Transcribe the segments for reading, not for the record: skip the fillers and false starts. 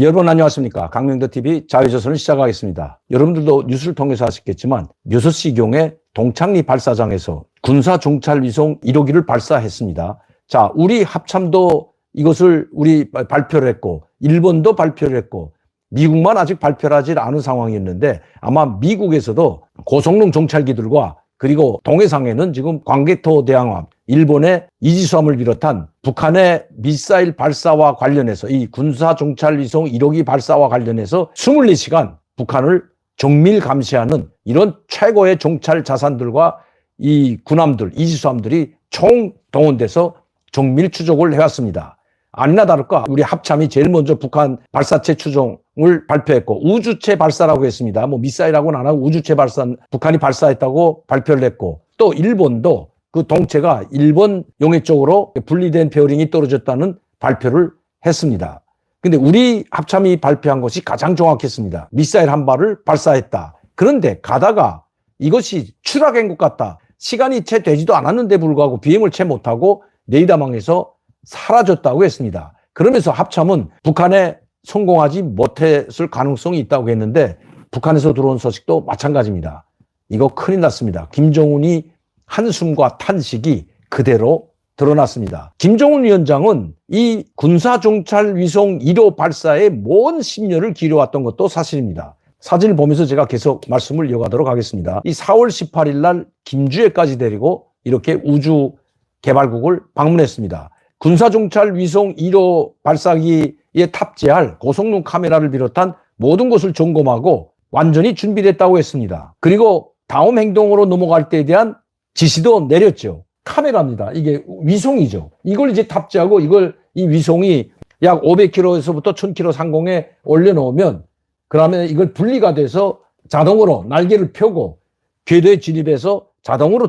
여러분 안녕하십니까. 강명도TV 자유조선을 시작하겠습니다. 여러분들도 뉴스를 통해서 아시겠지만 6시경에 동창리 발사장에서 군사정찰위성 1호기를 발사했습니다. 자, 우리 합참도 이것을 우리 발표를 했고 일본도 발표를 했고 미국만 아직 발표를 하지 않은 상황이었는데 아마 미국에서도 고성능 정찰기들과 그리고 동해상에는 지금 광개토 대항함, 일본의 이지수함을 비롯한 북한의 미사일 발사와 관련해서 이 군사정찰위성 1호기 발사와 관련해서 24시간 북한을 정밀 감시하는 이런 최고의 정찰 자산들과 이 군함들, 이지수함들이 총 동원돼서 정밀 추적을 해왔습니다. 아니나 다를까 우리 합참이 제일 먼저 북한 발사체 추종을 발표했고 우주체 발사라고 했습니다. 뭐 미사일하고는 안 하고 우주체 발사, 북한이 발사했다고 발표를 했고 또 일본도 그 동체가 일본 용해 쪽으로 분리된 베어링이 떨어졌다는 발표를 했습니다. 근데 우리 합참이 발표한 것이 가장 정확했습니다. 미사일 한 발을 발사했다. 그런데 가다가 이것이 추락한 것 같다. 시간이 채 되지도 않았는데 불구하고 비행을 채 못하고 레이더망에서 사라졌다고 했습니다. 그러면서 합참은 북한에 성공하지 못했을 가능성이 있다고 했는데 북한에서 들어온 소식도 마찬가지입니다. 이거 큰일 났습니다. 김정은이 한숨과 탄식이 그대로 드러났습니다. 김정은 위원장은 이 군사정찰위성 1호 발사에 먼 심려를 기울여왔던 것도 사실입니다. 사진을 보면서 제가 계속 말씀을 이어가도록 하겠습니다. 이 4월 18일 날 김주애까지 데리고 이렇게 우주개발국을 방문했습니다. 군사정찰위성 1호 발사기에 탑재할 고성능 카메라를 비롯한 모든 것을 점검하고 완전히 준비됐다고 했습니다. 그리고 다음 행동으로 넘어갈 때에 대한 지시도 내렸죠. 카메라입니다. 이게 위성이죠. 이걸 이제 탑재하고 이 위성이 약 500km에서부터 1000km 상공에 올려놓으면 그러면 이걸 분리가 돼서 자동으로 날개를 펴고 궤도에 진입해서 자동으로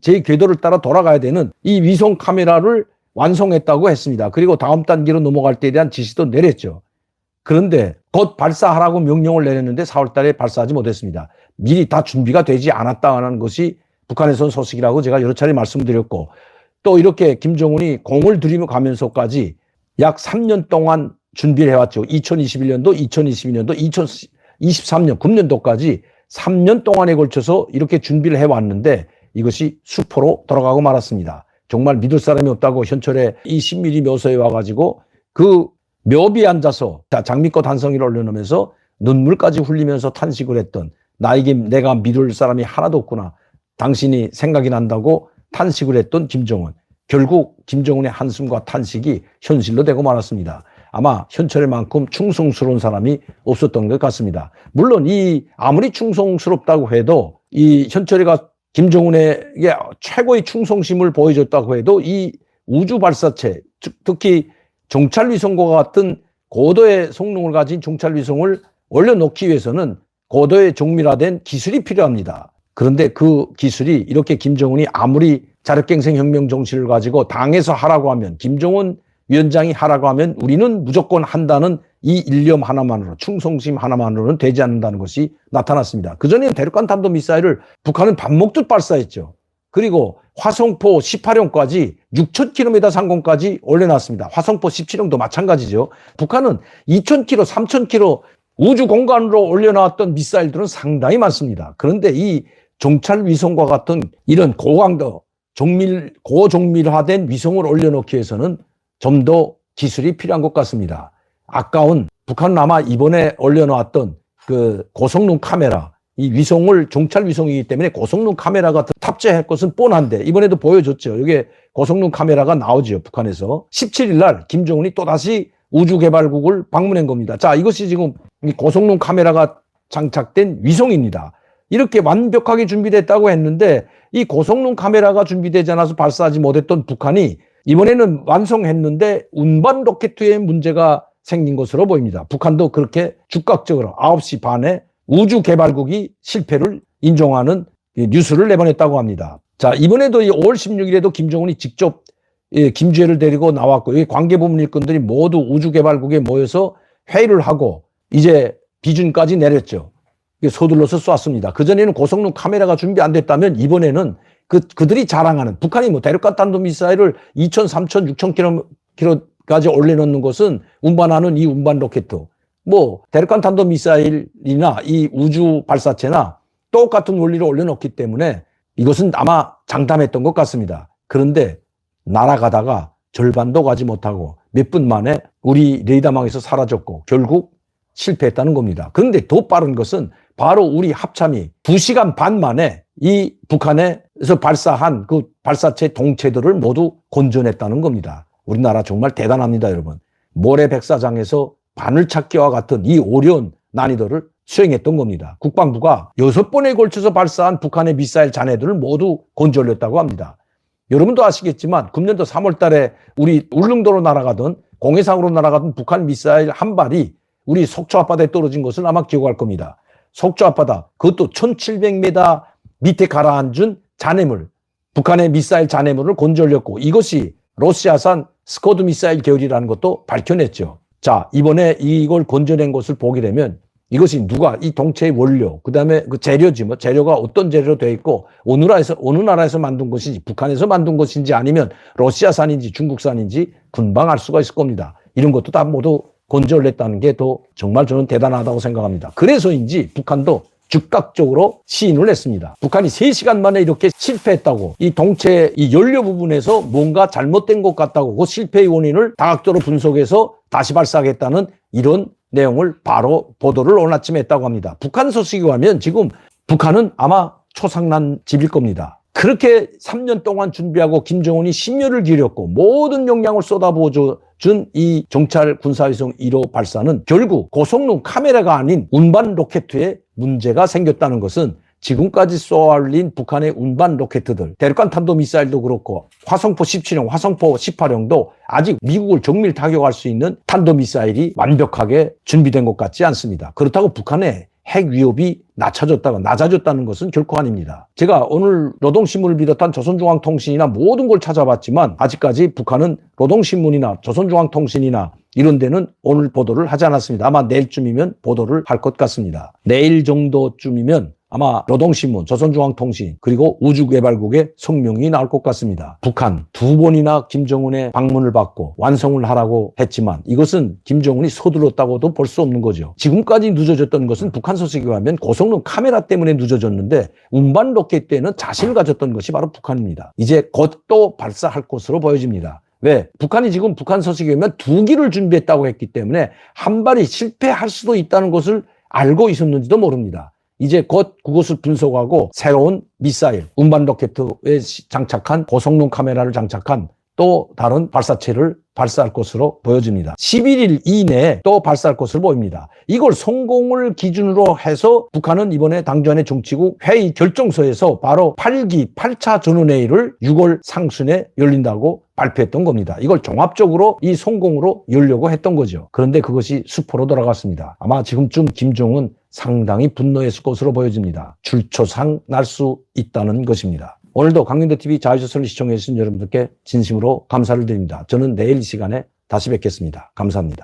제 궤도를 따라 돌아가야 되는 이 위성 카메라를 완성했다고 했습니다. 그리고 다음 단계로 넘어갈 때에 대한 지시도 내렸죠. 그런데 곧 발사하라고 명령을 내렸는데 4월 달에 발사하지 못했습니다. 미리 다 준비가 되지 않았다는 것이 북한에서 온 소식이라고 제가 여러 차례 말씀드렸고 또 이렇게 김정은이 공을 들이며 가면서까지 약 3년 동안 준비를 해왔죠. 2021년도, 2022년도, 2023년, 금년도까지 3년 동안에 걸쳐서 이렇게 준비를 해왔는데 이것이 수포로 돌아가고 말았습니다. 정말 믿을 사람이 없다고 현철에 이 신밀히 묘소에 와가지고 그 묘비에 앉아서 장미꽃 한 송이를 올려놓으면서 눈물까지 흘리면서 탄식을 했던 나에게 내가 믿을 사람이 하나도 없구나. 당신이 생각이 난다고 탄식을 했던 김정은. 결국 김정은의 한숨과 탄식이 현실로 되고 말았습니다. 아마 현철만큼 충성스러운 사람이 없었던 것 같습니다. 물론 아무리 충성스럽다고 해도 이 현철이가 김정은에게 최고의 충성심을 보여줬다고 해도 이 우주 발사체, 특히 정찰위성과 같은 고도의 성능을 가진 정찰위성을 올려놓기 위해서는 고도의 정밀화된 기술이 필요합니다. 그런데 그 기술이 이렇게 김정은이 아무리 자력갱생 혁명 정신을 가지고 당에서 하라고 하면 김정은 위원장이 하라고 하면 우리는 무조건 한다는 이 일념 하나만으로 충성심 하나만으로는 되지 않는다는 것이 나타났습니다. 그전에는 대륙간 탄도미사일을 북한은 밥 먹듯 발사했죠. 그리고 화성포 18형까지 6,000km 상공까지 올려놨습니다. 화성포 17형도 마찬가지죠. 북한은 2,000km, 3,000km 우주 공간으로 올려놨던 미사일들은 상당히 많습니다. 그런데 이 정찰위성과 같은 이런 고강도 고정밀화된 위성을 올려놓기 위해서는 좀 더 기술이 필요한 것 같습니다. 아까운 북한은 아마 이번에 올려놓았던 그 고성능 카메라, 이 위성을 정찰 위성이기 때문에 고성능 카메라가 탑재할 것은 뻔한데 이번에도 보여줬죠. 이게 고성능 카메라가 나오죠. 북한에서 17일 날 김정은이 또다시 우주개발국을 방문한 겁니다. 자, 이것이 지금 고성능 카메라가 장착된 위성입니다. 이렇게 완벽하게 준비됐다고 했는데 이 고성능 카메라가 준비되지 않아서 발사하지 못했던 북한이 이번에는 완성했는데 운반 로켓에 문제가 생긴 것으로 보입니다. 북한도 그렇게 즉각적으로 9시 반에 우주개발국이 실패를 인정하는 뉴스를 내보냈다고 합니다. 자, 이번에도 5월 16일에도 김정은이 직접 김주애를 데리고 나왔고 여기 관계부문 일꾼들이 모두 우주개발국에 모여서 회의를 하고 이제 비준까지 내렸죠. 서둘러서 쏘았습니다. 그전에는 고성능 카메라가 준비 안 됐다면 이번에는 그들이 자랑하는 북한이 뭐 대륙간 탄도미사일을 2,000, 3,000, 6,000km까지 올려놓는 것은 운반하는 이 운반 로켓 뭐 대륙간 탄도미사일이나 이 우주 발사체나 똑같은 원리를 올려놓기 때문에 이것은 아마 장담했던 것 같습니다. 그런데 날아가다가 절반도 가지 못하고 몇 분 만에 우리 레이더망에서 사라졌고 결국 실패했다는 겁니다. 그런데 더 빠른 것은 바로 우리 합참이 2시간 반 만에 이 북한에서 발사한 그 발사체 동체들을 모두 건져냈다는 겁니다. 우리나라 정말 대단합니다, 여러분. 모래백사장에서 바늘찾기와 같은 이 어려운 난이도를 수행했던 겁니다. 국방부가 6번에 걸쳐서 발사한 북한의 미사일 잔해들을 모두 건져올렸다고 합니다. 여러분도 아시겠지만 금년도 3월 달에 우리 울릉도로 날아가던 공해상으로 날아가던 북한 미사일 한 발이 우리 속초 앞바다에 떨어진 것을 아마 기억할 겁니다. 속초 앞바다, 그것도 1700m 밑에 가라앉은 잔해물, 북한의 미사일 잔해물을 건져올렸고 이것이 러시아산 스커드 미사일 계열이라는 것도 밝혀냈죠. 자, 이번에 이걸 건져낸 것을 보게 되면 이것이 누가 이 동체의 원료, 그 다음에 그 재료지 뭐 재료가 어떤 재료로 되어 있고 어느 나라에서 만든 것인지 북한에서 만든 것인지 아니면 러시아산인지 중국산인지 금방 알 수가 있을 겁니다. 이런 것도 다 모두 건져올렸다는 게 또 정말 저는 대단하다고 생각합니다. 그래서인지 북한도 즉각적으로 시인을 했습니다. 북한이 3시간 만에 이렇게 실패했다고 이 동체 이 연료 부분에서 뭔가 잘못된 것 같다고 그 실패의 원인을 다각도로 분석해서 다시 발사하겠다는 이런 내용을 바로 보도를 오늘 아침에 했다고 합니다. 북한 소식이 가면 지금 북한은 아마 초상난 집일 겁니다. 그렇게 3년 동안 준비하고 김정은이 심혈을 기울였고 모든 역량을 쏟아부어준 이 정찰 군사위성 1호 발사는 결국 고성능 카메라가 아닌 운반 로켓에 문제가 생겼다는 것은 지금까지 쏘아올린 북한의 운반 로켓들, 대륙간 탄도미사일도 그렇고 화성포 17형, 화성포 18형도 아직 미국을 정밀 타격할 수 있는 탄도미사일이 완벽하게 준비된 것 같지 않습니다. 그렇다고 북한의 핵 위협이 낮아졌다는 것은 결코 아닙니다. 제가 오늘 노동신문을 비롯한 조선중앙통신이나 모든 걸 찾아봤지만 아직까지 북한은 노동신문이나 조선중앙통신이나 이런 데는 오늘 보도를 하지 않았습니다. 아마 내일쯤이면 보도를 할 것 같습니다. 내일 정도쯤이면 아마 노동신문, 조선중앙통신 그리고 우주개발국의 성명이 나올 것 같습니다. 북한 2번이나 김정은의 방문을 받고 완성을 하라고 했지만 이것은 김정은이 서둘렀다고도 볼 수 없는 거죠. 지금까지 늦어졌던 것은 북한 소식에 가면 고성능 카메라 때문에 늦어졌는데 운반 로켓 때는 자신을 가졌던 것이 바로 북한입니다. 이제 곧 또 발사할 것으로 보여집니다. 왜? 북한이 지금 북한 소식에 의하면 2기를 준비했다고 했기 때문에 한 발이 실패할 수도 있다는 것을 알고 있었는지도 모릅니다. 이제 곧 그것을 분석하고 새로운 미사일, 운반 로켓에 장착한 고성능 카메라를 장착한 또 다른 발사체를 발사할 것으로 보여집니다. 11일 이내에 또 발사할 것으로 보입니다. 이걸 성공을 기준으로 해서 북한은 이번에 당주한의 정치국 회의 결정서에서 바로 8기 8차 전원회의를 6월 상순에 열린다고 발표했던 겁니다. 이걸 종합적으로 이 성공으로 열려고 했던 거죠. 그런데 그것이 수포로 돌아갔습니다. 아마 지금쯤 김정은 상당히 분노했을 것으로 보여집니다. 줄초상 날 수 있다는 것입니다. 오늘도 강민도TV 자유조선을 시청해 주신 여러분들께 진심으로 감사를 드립니다. 저는 내일 이 시간에 다시 뵙겠습니다. 감사합니다.